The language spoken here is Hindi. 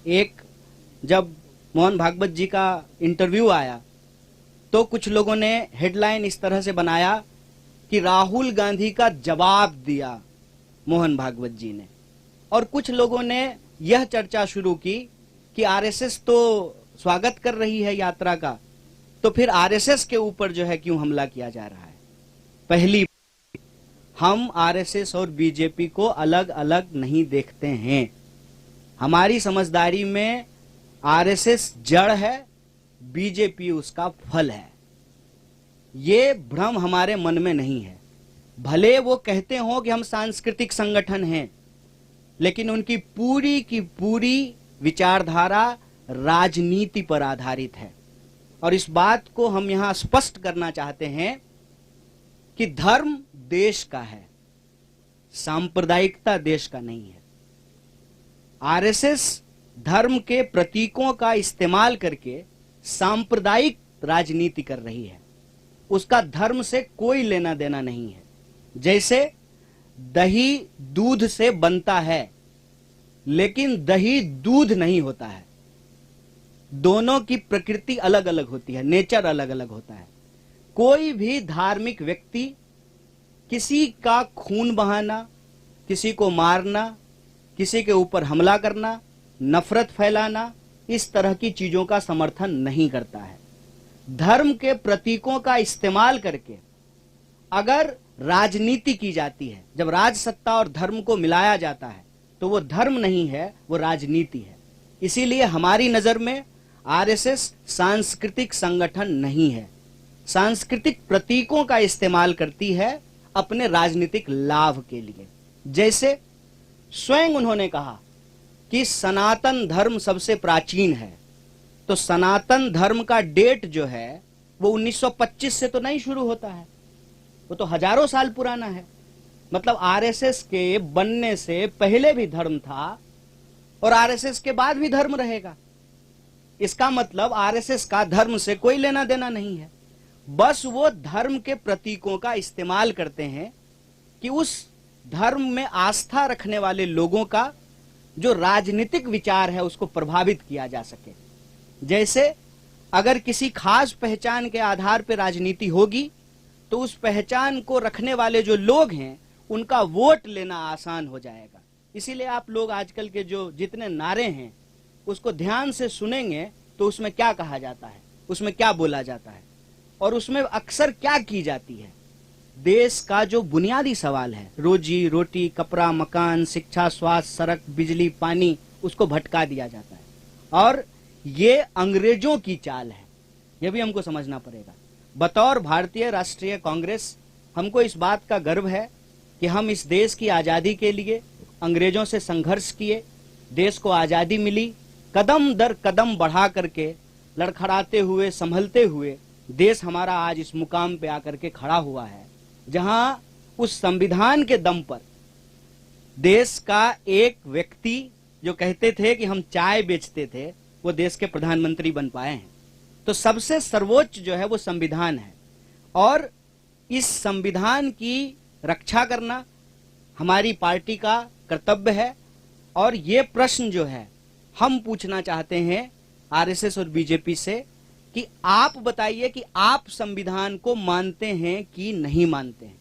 एक जब मोहन भागवत जी का इंटरव्यू आया तो कुछ लोगों ने हेडलाइन इस तरह से बनाया कि राहुल गांधी का जवाब दिया मोहन भागवत जी ने, और कुछ लोगों ने यह चर्चा शुरू की कि आरएसएस तो स्वागत कर रही है यात्रा का, तो फिर आरएसएस के ऊपर जो है क्यों हमला किया जा रहा है। पहली, हम आरएसएस और बीजेपी को अलग अलग नहीं देखते हैं। हमारी समझदारी में आरएसएस जड़ है, बीजेपी उसका फल है। ये भ्रम हमारे मन में नहीं है। भले वो कहते हो कि हम सांस्कृतिक संगठन हैं, लेकिन उनकी पूरी की पूरी विचारधारा राजनीति पर आधारित है। और इस बात को हम यहां स्पष्ट करना चाहते हैं कि धर्म देश का है, सांप्रदायिकता देश का नहीं है। आरएसएस धर्म के प्रतीकों का इस्तेमाल करके सांप्रदायिक राजनीति कर रही है। उसका धर्म से कोई लेना देना नहीं है। जैसे दही दूध से बनता है, लेकिन दही दूध नहीं होता है। दोनों की प्रकृति अलग अलग होती है, नेचर अलग अलग होता है। कोई भी धार्मिक व्यक्ति किसी का खून बहाना, किसी को मारना, किसी के ऊपर हमला करना, नफरत फैलाना, इस तरह की चीजों का समर्थन नहीं करता है। धर्म के प्रतीकों का इस्तेमाल करके अगर राजनीति की जाती है, जब राज सत्ता और धर्म को मिलाया जाता है, तो वो धर्म नहीं है, वो राजनीति है। इसीलिए हमारी नजर में आरएसएस सांस्कृतिक संगठन नहीं है। सांस्कृतिक प्रतीकों का इस्तेमाल करती है अपने राजनीतिक लाभ के लिए। जैसे स्वयं उन्होंने कहा कि सनातन धर्म सबसे प्राचीन है, तो सनातन धर्म का डेट जो है वो 1925 से तो नहीं शुरू होता है, वो तो हजारों साल पुराना है। मतलब आरएसएस के बनने से पहले भी धर्म था और आरएसएस के बाद भी धर्म रहेगा। इसका मतलब आरएसएस का धर्म से कोई लेना देना नहीं है। बस वो धर्म के प्रतीकों का इस्तेमाल करते हैं कि उस धर्म में आस्था रखने वाले लोगों का जो राजनीतिक विचार है उसको प्रभावित किया जा सके। जैसे अगर किसी खास पहचान के आधार पर राजनीति होगी तो उस पहचान को रखने वाले जो लोग हैं उनका वोट लेना आसान हो जाएगा। इसीलिए आप लोग आजकल के जो जितने नारे हैं उसको ध्यान से सुनेंगे तो उसमें क्या कहा जाता है, उसमें क्या बोला जाता है और उसमें अक्सर क्या की जाती है। देश का जो बुनियादी सवाल है, रोजी रोटी, कपड़ा, मकान, शिक्षा, स्वास्थ्य, सड़क, बिजली, पानी, उसको भटका दिया जाता है। और ये अंग्रेजों की चाल है, यह भी हमको समझना पड़ेगा। बतौर भारतीय राष्ट्रीय कांग्रेस हमको इस बात का गर्व है कि हम इस देश की आजादी के लिए अंग्रेजों से संघर्ष किए, देश को आजादी मिली, कदम दर कदम बढ़ा करके लड़खड़ाते हुए, संभलते हुए देश हमारा आज इस मुकाम पे आकर के खड़ा हुआ है, जहां उस संविधान के दम पर देश का एक व्यक्ति जो कहते थे कि हम चाय बेचते थे, वो देश के प्रधानमंत्री बन पाए हैं। तो सबसे सर्वोच्च जो है वो संविधान है और इस संविधान की रक्षा करना हमारी पार्टी का कर्तव्य है। और ये प्रश्न जो है हम पूछना चाहते हैं आरएसएस और बीजेपी से कि आप बताइए कि आप संविधान को मानते हैं कि नहीं मानते हैं।